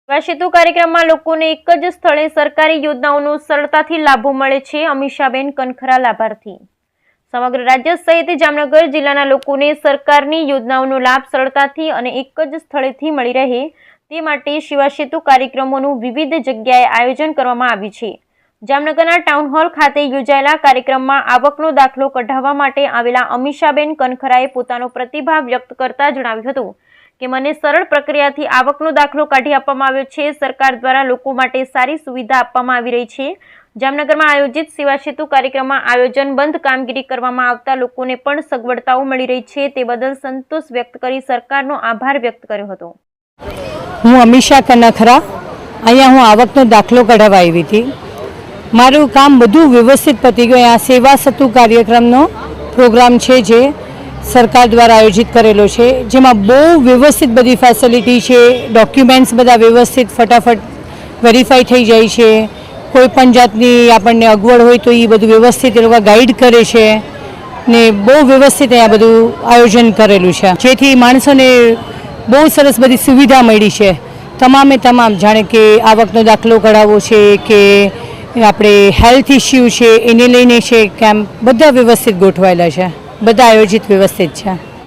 સેવા સેતુ કાર્યક્રમમાં લોકોને એક જ સ્થળે સરકારી યોજનાઓનો સરળતાથી લાભો મળે છે। અમીષાબેન કનખરા લાભાર્થી। સમગ્ર રાજ્ય સહિત જામનગર જિલ્લાના લોકોને સરકારની યોજનાઓનો લાભ સરળતાથી અને એક જ સ્થળેથી મળી રહે તે માટે સેવા સેતુ કાર્યક્રમોનું વિવિધ જગ્યાએ આયોજન કરવામાં આવ્યું છે। જામનગરના ટાઉન હોલ ખાતે યોજાયેલા કાર્યક્રમમાં આવકનો દાખલો કઢાવવા માટે આવેલા અમીષાબેન કનખરાએ પોતાનો પ્રતિભાવ વ્યક્ત કરતા જણાવ્યું હતું કે મને સરળ પ્રક્રિયાથી આવકનો દાખલો કાઢી આપવામાં આવ્યો છે। સરકાર દ્વારા લોકો માટે સારી સુવિધા આપવામાં આવી રહી છે। જામનગરમાં આયોજિત સેવા સેતુ કાર્યક્રમમાં આયોજનબદ્ધ કામગીરી કરવામાં આવતા લોકોને પણ સગવડતાઓ મળી રહી છે તે બદલ સંતોષ વ્યક્ત કરી સરકારનો આભાર વ્યક્ત કર્યો હતો। હું અમીષા કનખરા અહીંયા હું આવકનો દાખલો કઢાવવા આવી હતી। મારું કામ બધું વ્યવસ્થિત પતી ગયું। આ સેવા સેતુ કાર્યક્રમનો પ્રોગ્રામ છે જે સરકાર દ્વારા આયોજિત કરેલો છે, જેમાં બહુ વ્યવસ્થિત બધી ફેસિલિટી છે। ડોક્યુમેન્ટ્સ બધા વ્યવસ્થિત ફટાફટ વેરીફાઈ થઈ જાય છે। કોઈ પણ જાતની આપણને અગવડ હોય તો એ બધું વ્યવસ્થિત એ લોકો ગાઈડ કરે છે ને બહુ વ્યવસ્થિત અહીંયા બધું આયોજન કરેલું છે, જેથી માણસોને બહુ સરસ બધી સુવિધા મળી છે। તમામે તમામ જાણે કે આવકનો દાખલો કઢાવવો છે કે આપણે હેલ્થ ઇસ્યુ છે એને લઈને છે કેમ્પ બધા વ્યવસ્થિત ગોઠવાયેલા છે, બધા આયોજિત વ્યવસ્થિત છે।